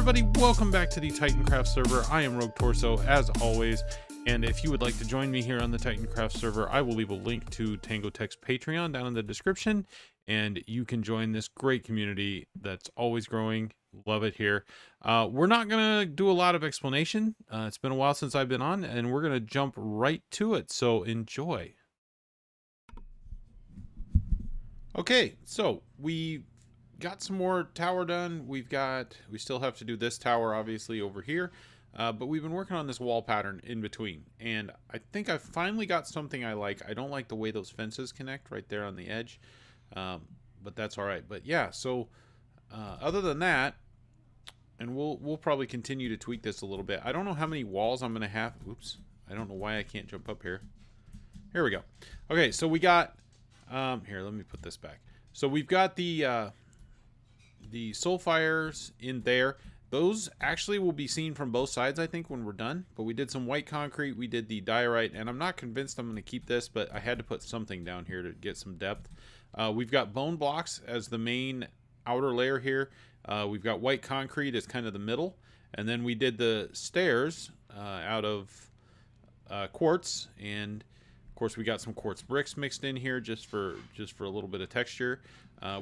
everybody, welcome back to the Titancraft server. I am Rogue Torso, as always, and if you would like to join me here on the Titancraft server, I will leave a link to Tango Tech's Patreon down in the description, and you can join this great community that's always growing. Love it here. We're not going to do a lot of explanation. It's been a while since I've been on, and we're going to jump right to it, so enjoy. Okay, so we got some more tower done. We still have to do this tower obviously over here, but we've been working on this wall pattern in between, and I think I finally got something I like. I don't like the way those fences connect right there on the edge, but that's all right. But yeah, so other than that, and we'll probably continue to tweak this a little bit. I don't know how many walls I'm gonna have. Oops, I don't know why I can't jump up here. Here we go. Okay, so we got here, let me put this back. So we've got the Soulfires in there. Those actually will be seen from both sides, I think, when we're done. But we did some white concrete, we did the diorite, and I'm not convinced I'm going to keep this, but I had to put something down here to get some depth. We've got bone blocks as the main outer layer here. We've got white concrete as kind of the middle, and then we did the stairs out of quartz, and of course we got some quartz bricks mixed in here just for a little bit of texture.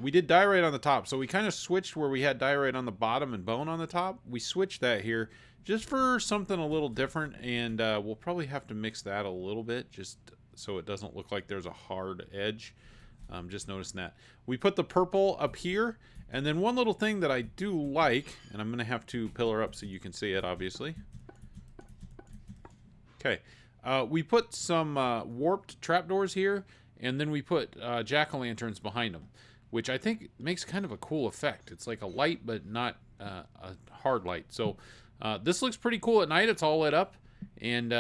We did diorite on the top, so we kind of switched where we had diorite on the bottom and bone on the top. We switched that here just for something a little different, and we'll probably have to mix that a little bit just so it doesn't look like there's a hard edge. Just noticing that. We put the purple up here, and then one little thing that I do like, and I'm going to have to pillar up so you can see it, obviously. Okay. We put some warped trapdoors here, and then we put jack-o'-lanterns behind them, which I think makes kind of a cool effect. It's like a light, but not a hard light. So this looks pretty cool at night. It's all lit up, and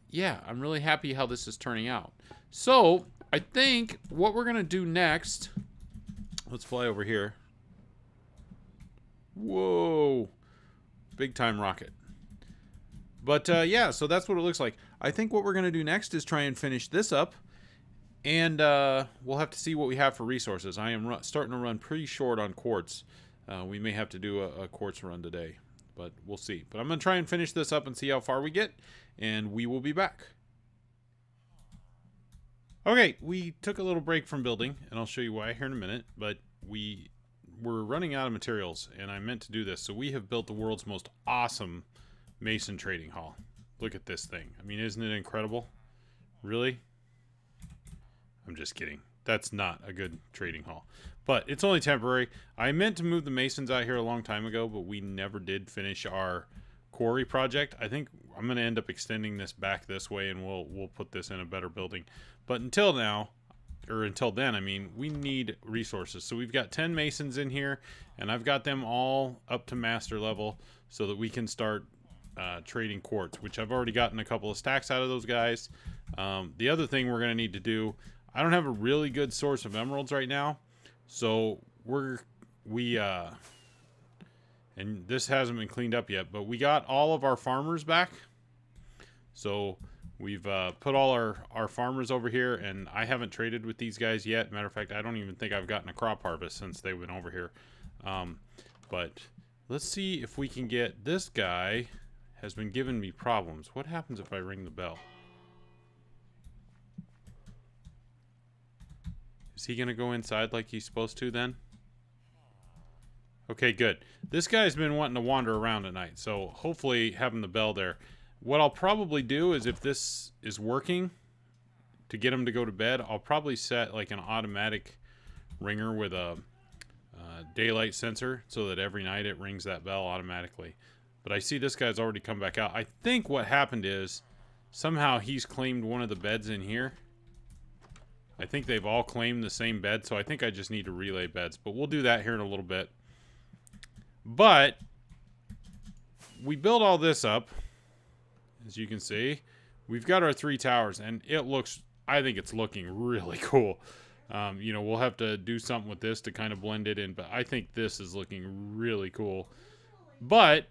yeah, I'm really happy how this is turning out. So I think what we're gonna do next, let's fly over here. Whoa, big time rocket. But yeah, so that's what it looks like. I think what we're gonna do next is try and finish this up. And we'll have to see what we have for resources. I am starting to run pretty short on quartz. We may have to do a quartz run today, but we'll see. But I'm going to try and finish this up and see how far we get, and we will be back. Okay, we took a little break from building, and I'll show you why here in a minute, but we were running out of materials, and I meant to do this. So we have built the world's most awesome mason trading hall. Look at this thing. I mean, isn't it incredible? Really? I'm just kidding. That's not a good trading hall. But it's only temporary. I meant to move the masons out here a long time ago, but we never did finish our quarry project. I think I'm going to end up extending this back this way, and we'll put this in a better building. But until now, or until then, I mean, we need resources. So we've got 10 masons in here, and I've got them all up to master level so that we can start trading quartz, which I've already gotten a couple of stacks out of those guys. The other thing we're going to need to do, I don't have a really good source of emeralds right now, so and this hasn't been cleaned up yet, but we got all of our farmers back. So we've put all our farmers over here, and I haven't traded with these guys yet. Matter of fact, I don't even think I've gotten a crop harvest since they went over here. But let's see if we can get this guy. Has been giving me problems. What happens if I ring the bell? Is he going to go inside like he's supposed to then? Okay, good. This guy's been wanting to wander around at night, so hopefully having the bell there. What I'll probably do is, if this is working to get him to go to bed, I'll probably set like an automatic ringer with a daylight sensor so that every night it rings that bell automatically. But I see this guy's already come back out. I think what happened is somehow he's claimed one of the beds in here. I think they've all claimed the same bed, so I think I just need to relay beds. But we'll do that here in a little bit. But we built all this up. As you can see, we've got our 3 towers, and it looks, I think it's looking really cool. You know, we'll have to do something with this to kind of blend it in, but I think this is looking really cool. But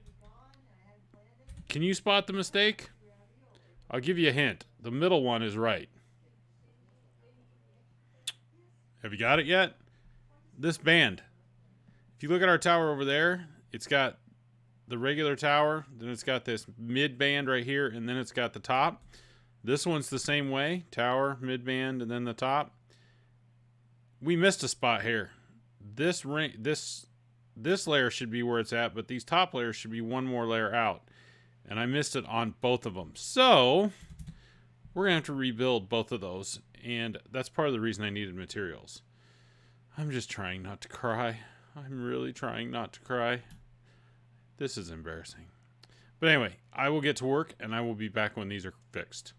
can you spot the mistake? I'll give you a hint. The middle one is right. Have you got it yet? This band. If you look at our tower over there, it's got the regular tower, then it's got this mid band right here, and then it's got the top. This one's the same way, tower, mid band, and then the top. We missed a spot here. This layer should be where it's at, but these top layers should be one more layer out. And I missed it on both of them. So we're going to have to rebuild both of those. And that's part of the reason I needed materials. I'm just trying not to cry. I'm really trying not to cry. This is embarrassing. But anyway, I will get to work and I will be back when these are fixed.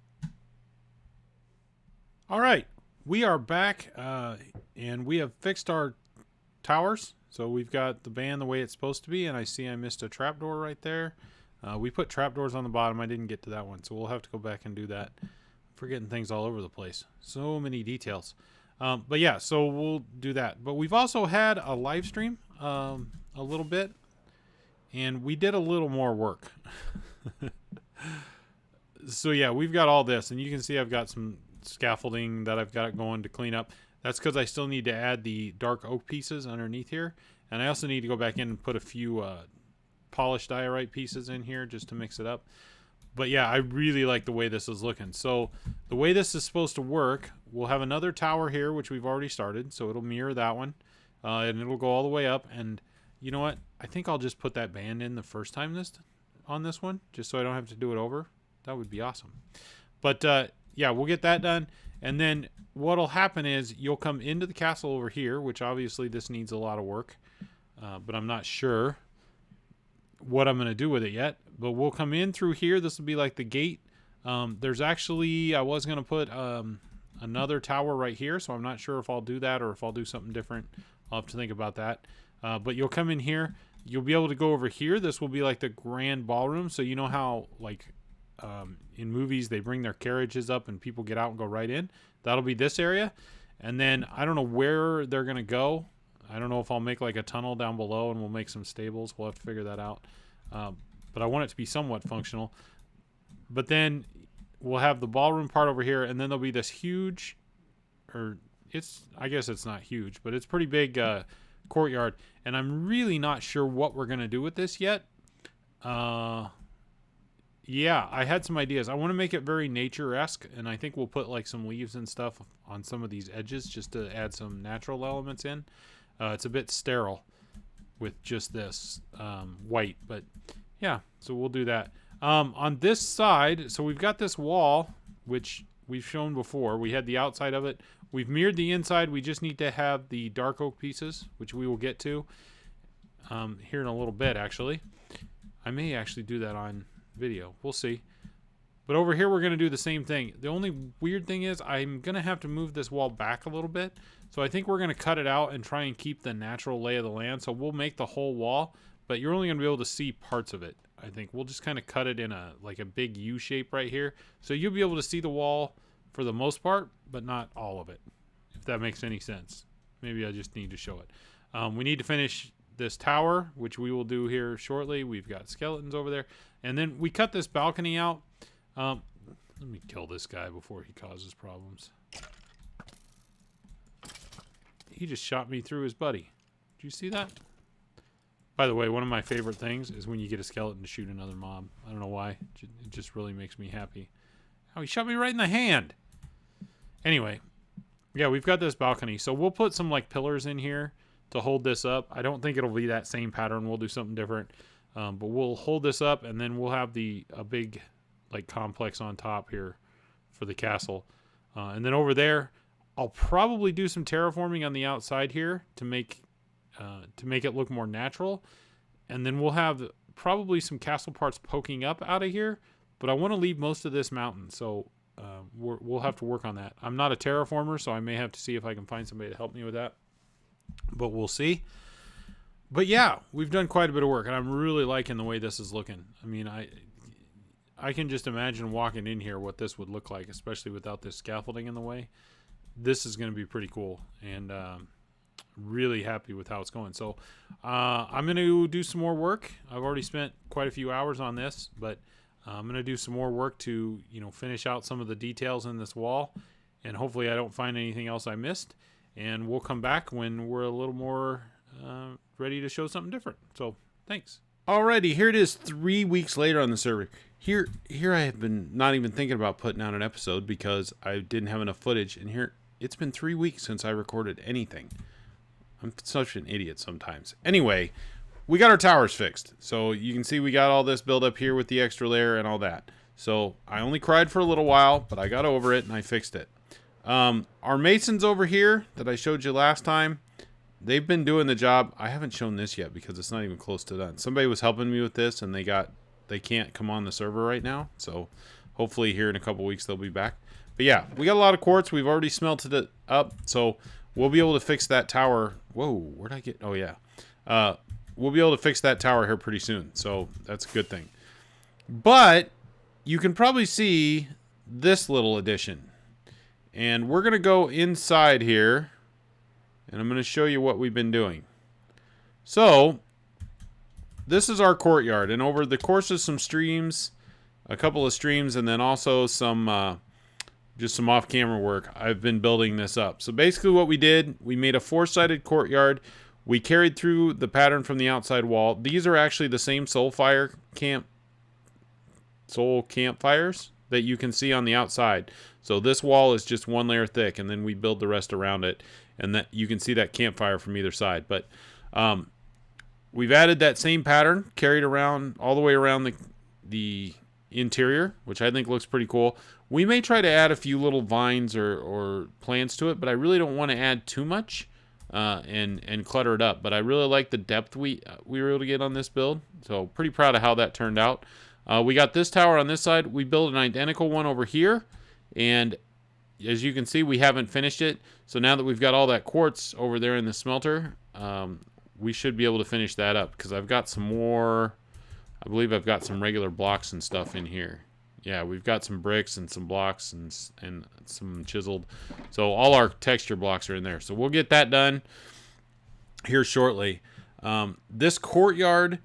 All right. We are back and we have fixed our towers. So we've got the band the way it's supposed to be. And I see I missed a trapdoor right there. We put trapdoors on the bottom. I didn't get to that one. So we'll have to go back and do that. I'm forgetting things all over the place. So many details. But yeah, so we'll do that. But we've also had a live stream a little bit. And we did a little more work. So yeah, we've got all this. And you can see I've got some scaffolding that I've got going to clean up. That's because I still need to add the dark oak pieces underneath here. And I also need to go back in and put a few polished diorite pieces in here just to mix it up. But yeah, I really like the way this is looking. So the way this is supposed to work, we'll have another tower here, which we've already started. So it'll mirror that one. And it'll go all the way up. And you know what? I think I'll just put that band in the first time on this one, just so I don't have to do it over. That would be awesome. But yeah, we'll get that done. And then what'll happen is you'll come into the castle over here, which obviously this needs a lot of work. But I'm not sure what I'm going to do with it yet. But we'll come in through here. This will be like the gate. There's actually, I was going to put another tower right here. So I'm not sure if I'll do that or if I'll do something different. I'll have to think about that. But you'll come in here. You'll be able to go over here. This will be like the grand ballroom. So you know how like in movies they bring their carriages up and people get out and go right in. That'll be this area. And then I don't know where they're going to go. I don't know if I'll make like a tunnel down below and we'll make some stables. We'll have to figure that out. But I want it to be somewhat functional. But then we'll have the ballroom part over here, and then there'll be this huge, I guess it's not huge, but it's pretty big courtyard. And I'm really not sure what we're going to do with this yet. Yeah, I had some ideas. I want to make it very nature-esque, and I think we'll put like some leaves and stuff on some of these edges just to add some natural elements in. It's a bit sterile with just this white, but yeah, so we'll do that. On this side, so we've got this wall, which we've shown before. We had the outside of it. We've mirrored the inside. We just need to have the dark oak pieces, which we will get to here in a little bit, actually. I may actually do that on video. We'll see. But over here, we're going to do the same thing. The only weird thing is I'm going to have to move this wall back a little bit. So I think we're going to cut it out and try and keep the natural lay of the land. So we'll make the whole wall, but you're only going to be able to see parts of it. I think we'll just kind of cut it in a big U shape right here. So you'll be able to see the wall for the most part, but not all of it, if that makes any sense. Maybe I just need to show it. We need to finish this tower, which we will do here shortly. We've got skeletons over there. And then we cut this balcony out. Let me kill this guy before he causes problems. He just shot me through his buddy. Did you see that? By the way, one of my favorite things is when you get a skeleton to shoot another mob. I don't know why. It just really makes me happy. Oh, he shot me right in the hand. Anyway, yeah, we've got this balcony. So we'll put some like pillars in here to hold this up. I don't think it'll be that same pattern. We'll do something different. But we'll hold this up, and then we'll have a big like complex on top here for the castle. And then over there, I'll probably do some terraforming on the outside here to make it look more natural. And then we'll have probably some castle parts poking up out of here, but I want to leave most of this mountain. So we'll have to work on that. I'm not a terraformer, so I may have to see if I can find somebody to help me with that, but we'll see. But yeah, we've done quite a bit of work, and I'm really liking the way this is looking. I mean, I can just imagine walking in here what this would look like, especially without this scaffolding in the way. This is going to be pretty cool, and really happy with how it's going. So I'm going to do some more work. I've already spent quite a few hours on this, but I'm going to do some more work to finish out some of the details in this wall, and hopefully I don't find anything else I missed. And we'll come back when we're a little more ready to show something different. So thanks. Alrighty, here it is 3 weeks later on the server. Here I have been not even thinking about putting out an episode because I didn't have enough footage. And here, it's been 3 weeks since I recorded anything. I'm such an idiot sometimes. Anyway, we got our towers fixed. So you can see we got all this built up here with the extra layer and all that. So I only cried for a little while, but I got over it and I fixed it. Our masons over here that I showed you last time, they've been doing the job. I haven't shown this yet because it's not even close to done. Somebody was helping me with this and they can't come on the server right now. So hopefully here in a couple weeks they'll be back. But yeah, we got a lot of quartz. We've already smelted it up. So we'll be able to fix that tower. Whoa, where'd I get? Oh yeah. We'll be able to fix that tower here pretty soon. So that's a good thing. But you can probably see this little addition. And we're going to go inside here. And I'm going to show you what we've been doing. So, this is our courtyard. And over the course of some streams, a couple of streams, and then also some, just some off-camera work, I've been building this up. So basically what we did, we made a 4-sided courtyard. We carried through the pattern from the outside wall. These are actually the same soul campfires that you can see on the outside. So this wall is just one layer thick, and then we build the rest around it. And that you can see that campfire from either side. But we've added that same pattern, carried around all the way around the interior, which I think looks pretty cool. We may try to add a few little vines or plants to it, but I really don't want to add too much and clutter it up. But I really like the depth we were able to get on this build. So pretty proud of how that turned out. We got this tower on this side. We built an identical one over here. And as you can see, we haven't finished it. So now that we've got all that quartz over there in the smelter, we should be able to finish that up. Because I've got some more, I believe I've got some regular blocks and stuff in here. Yeah, we've got some bricks and some blocks and some chiseled. So all our texture blocks are in there. So we'll get that done here shortly. This courtyard,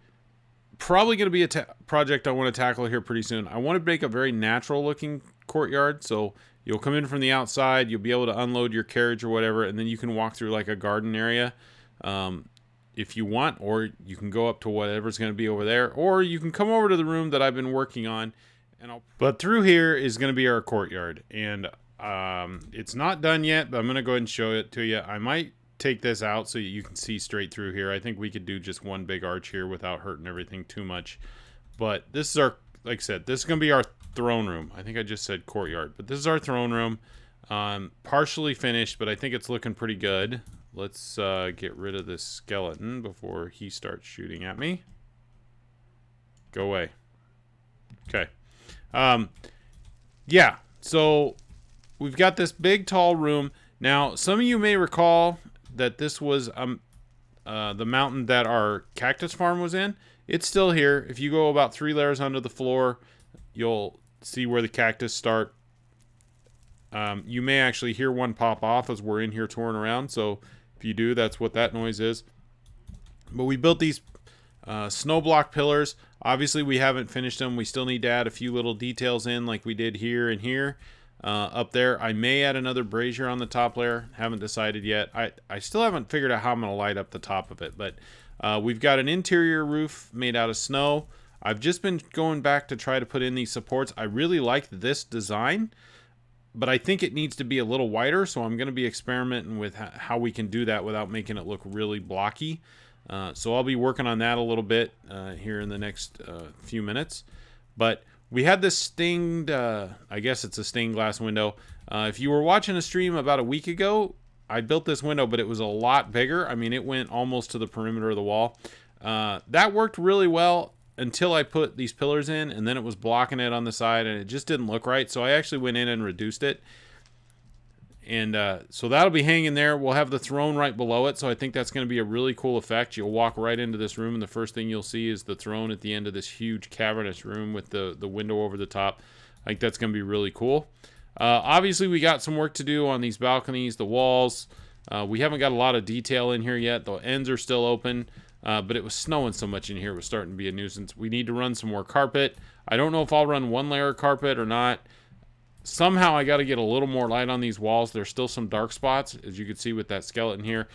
probably going to be a project I want to tackle here pretty soon. I want to make a very natural looking courtyard. So you'll come in from the outside, you'll be able to unload your carriage or whatever, and then you can walk through like a garden area if you want, or you can go up to whatever's going to be over there, or you can come over to the room that I've been working on. But through here is going to be our courtyard, and it's not done yet, but I'm going to go ahead and show it to you. I might take this out so you can see straight through here. I think we could do just one big arch here without hurting everything too much. But this is our, like I said, this is going to be our throne room. I think I just said courtyard, but this is our throne room. Partially finished, but I think it's looking pretty good. Let's get rid of this skeleton before he starts shooting at me. Go away. Okay. Yeah, so we've got this big tall room. Now, some of you may recall that this was the mountain that our cactus farm was in. It's still here. If you go about 3 layers under the floor, you'll see where the cactus start. You may actually hear one pop off as we're in here touring around. So if you do, that's what that noise is. But we built these snow block pillars. Obviously, we haven't finished them. We still need to add a few little details in like we did here and here. Up there, I may add another brazier on the top layer. Haven't decided yet. I still haven't figured out how I'm going to light up the top of it. But we've got an interior roof made out of snow. I've just been going back to try to put in these supports. I really like this design, but I think it needs to be a little wider, so I'm going to be experimenting with how we can do that without making it look really blocky. So I'll be working on that a little bit here in the next few minutes. But we had this stained, I guess it's a stained glass window. If you were watching a stream about a week ago, I built this window, but it was a lot bigger. I mean, it went almost to the perimeter of the wall. That worked really well until I put these pillars in, and then it was blocking it on the side, and it just didn't look right. So I actually went in and reduced it. And so that'll be hanging there. We'll have the throne right below it, so I think that's going to be a really cool effect. You'll walk right into this room, and the first thing you'll see is the throne at the end of this huge cavernous room with the window over the top. I think that's going to be really cool. Obviously, we got some work to do on these balconies, the walls. We haven't got a lot of detail in here yet. The ends are still open, but it was snowing so much in here. It was starting to be a nuisance. We need to run some more carpet. I don't know if I'll run one layer of carpet or not. Somehow I got to get a little more light on these walls. There's still some dark spots, as you can see with that skeleton here.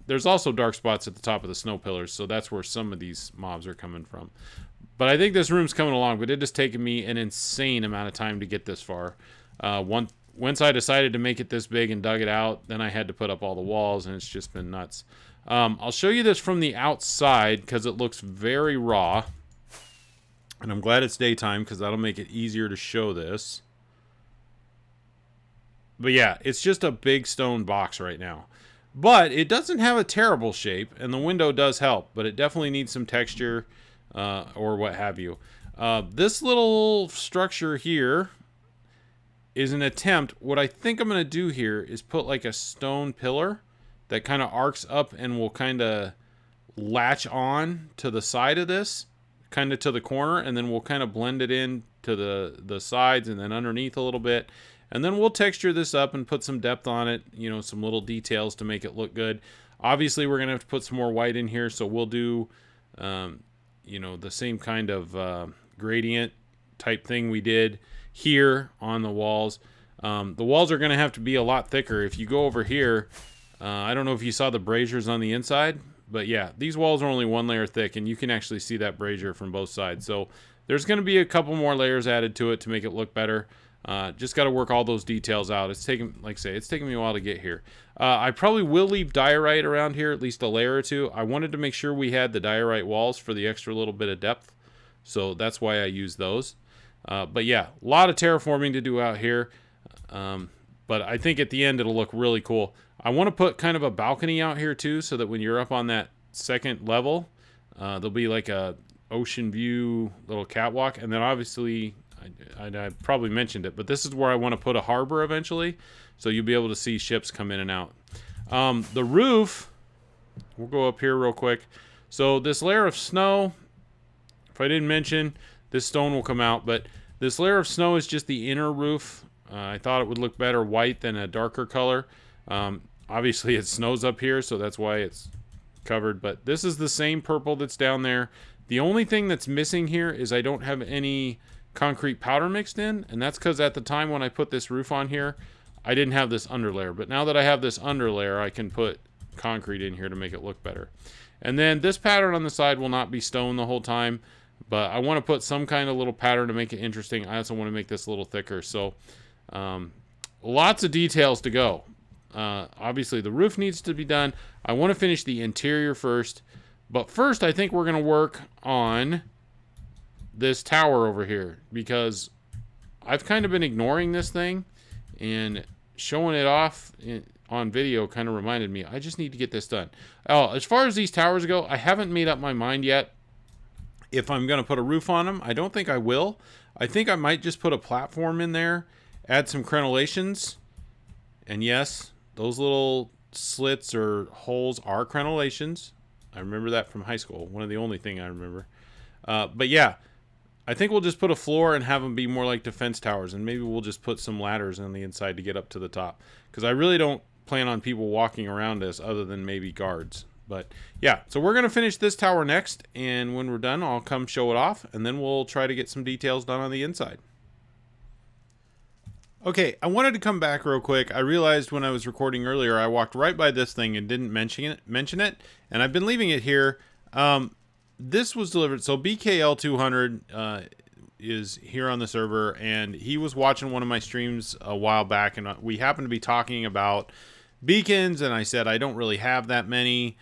There's also dark spots at the top of the snow pillars, so that's where some of these mobs are coming from. But I think this room's coming along, but it has taken me an insane amount of time to get this far. Once I decided to make it this big and dug it out, then I had to put up all the walls, and it's just been nuts. I'll show you this from the outside because it looks very raw. And I'm glad it's daytime because that'll make it easier to show this. But yeah, it's just a big stone box right now. But it doesn't have a terrible shape, and the window does help, but it definitely needs some texture or what have you. This little structure here is an attempt. What I think I'm going to do here is put like a stone pillar that kind of arcs up and will kind of latch on to the side of this, kind of to the corner, and then we'll kind of blend it in to the sides and then underneath a little bit. And then we'll texture this up and put some depth on it, you know, some little details to make it look good. Obviously, we're going to have to put some more white in here, so we'll do, you know, the same kind of gradient type thing we did here on the walls. The walls are going to have to be a lot thicker. If you go over here, I don't know if you saw the braziers on the inside, but yeah, these walls are only one layer thick, and you can actually see that brazier from both sides. So there's going to be a couple more layers added to it to make it look better. Just got to work all those details out. It's taken, like I say, it's taken me a while to get here. I probably will leave diorite around here, at least a layer or two. I wanted to make sure we had the diorite walls for the extra little bit of depth, so that's why I use those. But yeah, a lot of terraforming to do out here. But I think at the end it'll look really cool. I want to put kind of a balcony out here too, so that when you're up on that second level, there'll be like a ocean view little catwalk, and then obviously I probably mentioned it, but this is where I want to put a harbor eventually, so you'll be able to see ships come in and out. The roof, we'll go up here real quick. So this layer of snow, if I didn't mention, this stone will come out, but this layer of snow is just the inner roof. I thought it would look better white than a darker color. Obviously it snows up here, so that's why it's covered, but this is the same purple that's down there. The only thing that's missing here is I don't have any concrete powder mixed in, and that's because at the time when I put this roof on here, I didn't have this underlayer. But now that I have this underlayer, I can put concrete in here to make it look better. And then this pattern on the side will not be stone the whole time, but I want to put some kind of little pattern to make it interesting. I also want to make this a little thicker. So lots of details to go. Obviously the roof needs to be done. I want to finish the interior first, but first I think we're going to work on this tower over here, because I've kind of been ignoring this thing, and showing it off on video kind of reminded me I just need to get this done. Oh, as far as these towers go, I haven't made up my mind yet if I'm going to put a roof on them. I don't think I will. I think I might just put a platform in there, add some crenellations, and yes, those little slits or holes are crenellations. I remember that from high school. One of the only thing I remember. But yeah, I think we'll just put a floor and have them be more like defense towers, and maybe we'll just put some ladders on the inside to get up to the top, because I really don't plan on people walking around this other than maybe guards. But yeah, so we're going to finish this tower next, and when we're done, I'll come show it off, and then we'll try to get some details done on the inside. Okay, I wanted to come back real quick. I realized when I was recording earlier, I walked right by this thing and didn't mention it, and I've been leaving it here. This was delivered. So BKL 200 is here on the server, and he was watching one of my streams a while back, and we happened to be talking about beacons, and I said I don't really have that many.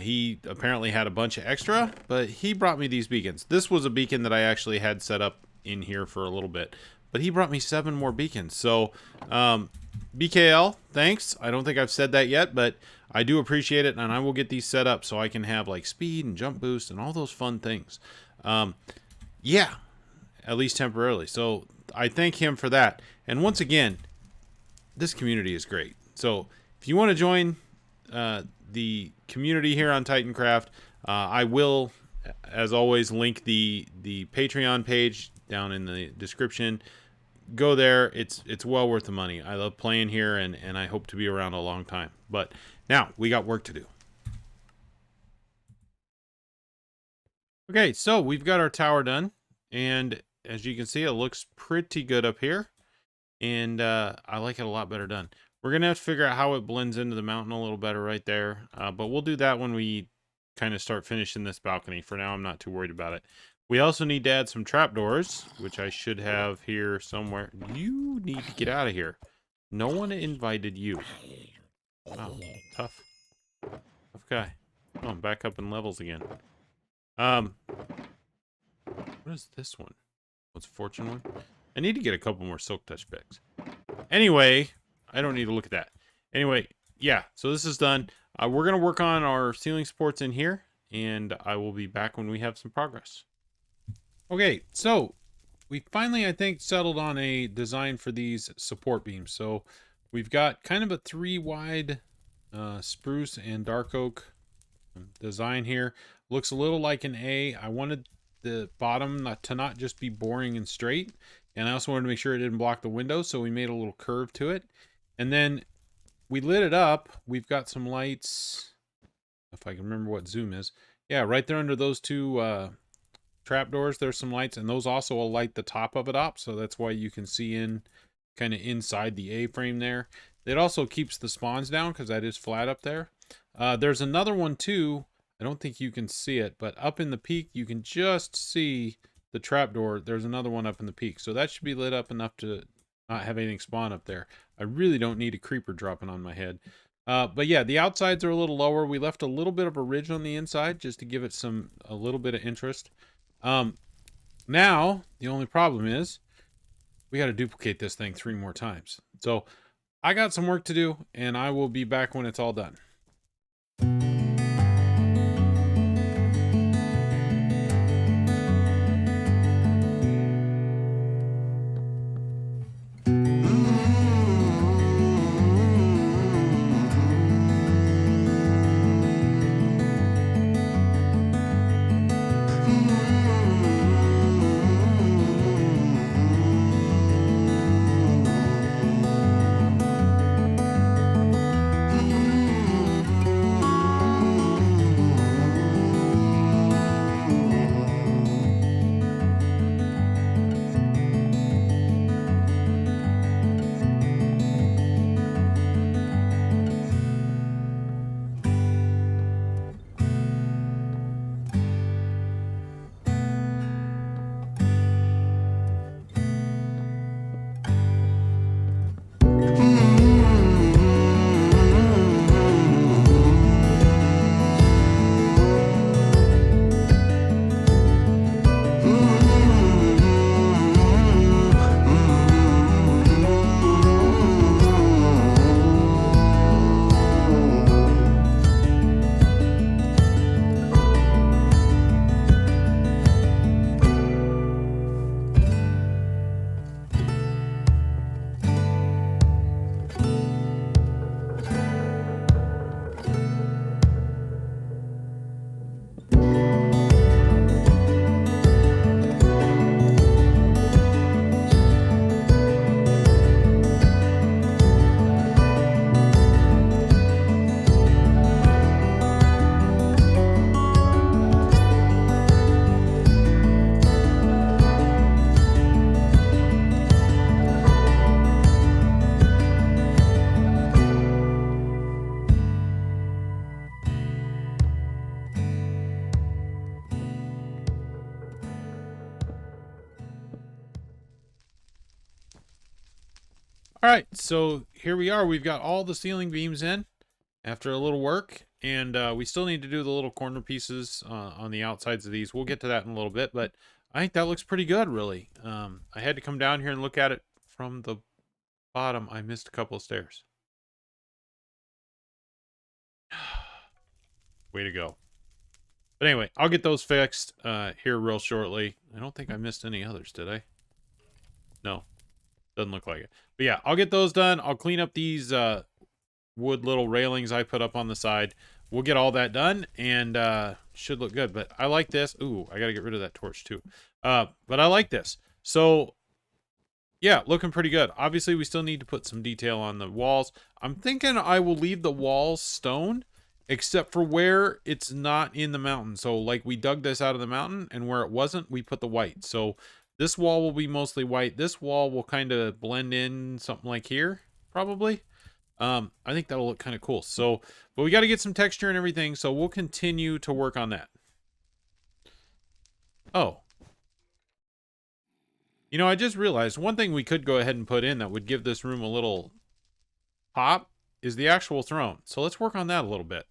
He apparently had a bunch of extra, but he brought me these beacons. This was a beacon that I actually had set up in here for a little bit, but he brought me 7 more beacons. So BKL, thanks. I don't think I've said that yet, but I do appreciate it, and I will get these set up so I can have like speed and jump boost and all those fun things. Yeah, at least temporarily. So I thank him for that. And once again, this community is great. So if you want to join the community here on Titancraft, I will, as always, link the Patreon page down in the description. Go there. It's well worth the money. I love playing here, and I hope to be around a long time. But now we got work to do. Okay, so we've got our tower done, and as you can see, it looks pretty good up here. And I like it a lot better done. We're going to have to figure out how it blends into the mountain a little better right there. But we'll do that when we kind of start finishing this balcony. For now, I'm not too worried about it. We also need to add some trapdoors, which I should have here somewhere. You need to get out of here. No one invited you. Wow, tough. Tough guy. Oh, I'm back up in levels again. What is this one? What's fortune one? I need to get a couple more silk touch picks. Anyway, I don't need to look at that. Anyway, yeah, so this is done. We're going to work on our ceiling supports in here, and I will be back when we have some progress. Okay, so we finally, I think, settled on a design for these support beams. So we've got kind of a 3-wide spruce and dark oak design here. Looks a little like an A. I wanted the bottom to not just be boring and straight, and I also wanted to make sure it didn't block the window, so we made a little curve to it. And then we lit it up. We've got some lights, if I can remember what zoom is. Yeah, right there under those two trapdoors, there's some lights, and those also will light the top of it up, so that's why you can see in kind of inside the A-frame there. It also keeps the spawns down because that is flat up there. There's another one too. I don't think you can see it, but up in the peak, you can just see the trapdoor. There's another one up in the peak. So that should be lit up enough to not have anything spawn up there. I really don't need a creeper dropping on my head. But yeah, the outsides are a little lower. We left a little bit of a ridge on the inside just to give it a little bit of interest. Now, the only problem is we got to duplicate this thing 3 more times. So I got some work to do, and I will be back when it's all done. All right, so here we are. We've got all the ceiling beams in after a little work, and we still need to do the little corner pieces on the outsides of these. We'll get to that in a little bit, but I think that looks pretty good, really. I had to come down here and look at it from the bottom. I missed a couple of stairs. Way to go. But anyway, I'll get those fixed here real shortly. I don't think I missed any others, did I? No, doesn't look like it. But yeah, I'll get those done. I'll clean up these wood little railings I put up on the side. We'll get all that done, and should look good. But I like this. Ooh, I got to get rid of that torch too. But I like this. So yeah, looking pretty good. Obviously, we still need to put some detail on the walls. I'm thinking I will leave the walls stone, except for where it's not in the mountain. So like we dug this out of the mountain, and where it wasn't, we put the white. So This wall will be mostly white. This wall will kind of blend in something like here, probably. I think that'll look kind of cool. So, but we got to get some texture and everything, so we'll continue to work on that. Oh. You know, I just realized one thing we could go ahead and put in that would give this room a little pop is the actual throne. So let's work on that a little bit.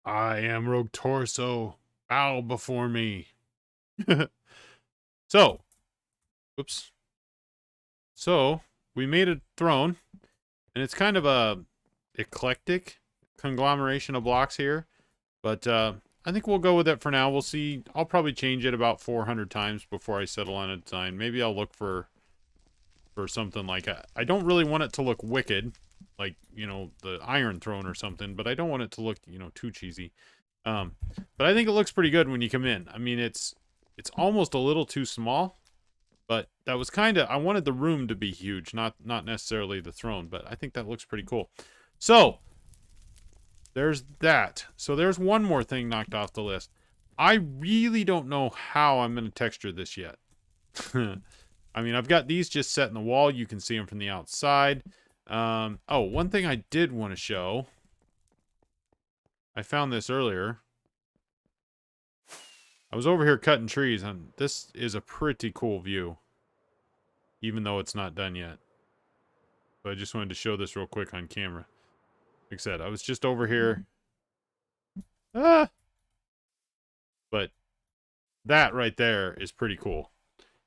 I am Rogue Torso. Bow before me. So, oops. So, we made a throne, and it's kind of a eclectic conglomeration of blocks here, but I think we'll go with it for now. We'll see. I'll probably change it about 400 times before I settle on a design. Maybe I'll look for something like I don't really want it to look wicked, like, you know, the Iron Throne or something, but I don't want it to look, you know, too cheesy. But I think it looks pretty good when you come in. I mean, it's almost a little too small, but that was kind of, I wanted the room to be huge, not necessarily the throne, but I think that looks pretty cool. So, there's that. So there's one more thing knocked off the list. I really don't know how I'm going to texture this yet. I mean, I've got these just set in the wall. You can see them from the outside. Oh, one thing I did want to show. I found this earlier. I was over here cutting trees, and this is a pretty cool view. Even though it's not done yet. But I just wanted to show this real quick on camera. Like I said, I was just over here. But that right there is pretty cool.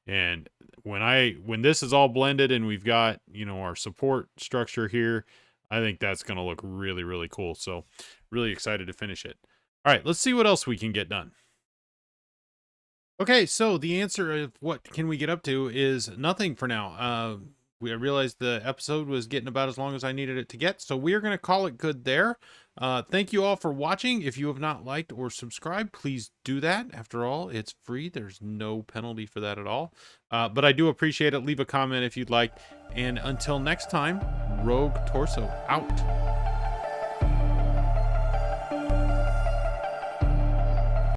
And when this is all blended and we've got, you know, our support structure here, I think that's going to look really, really cool. So really excited to finish it. All right, let's see what else we can get done. Okay, so the answer of what can we get up to is nothing for now. I realized the episode was getting about as long as I needed it to get, so we are going to call it good there. Thank you all for watching. If you have not liked or subscribed, please do that. After all, it's free. There's no penalty for that at all. But I do appreciate it. Leave a comment if you'd like. And until next time, Rogue Torso out.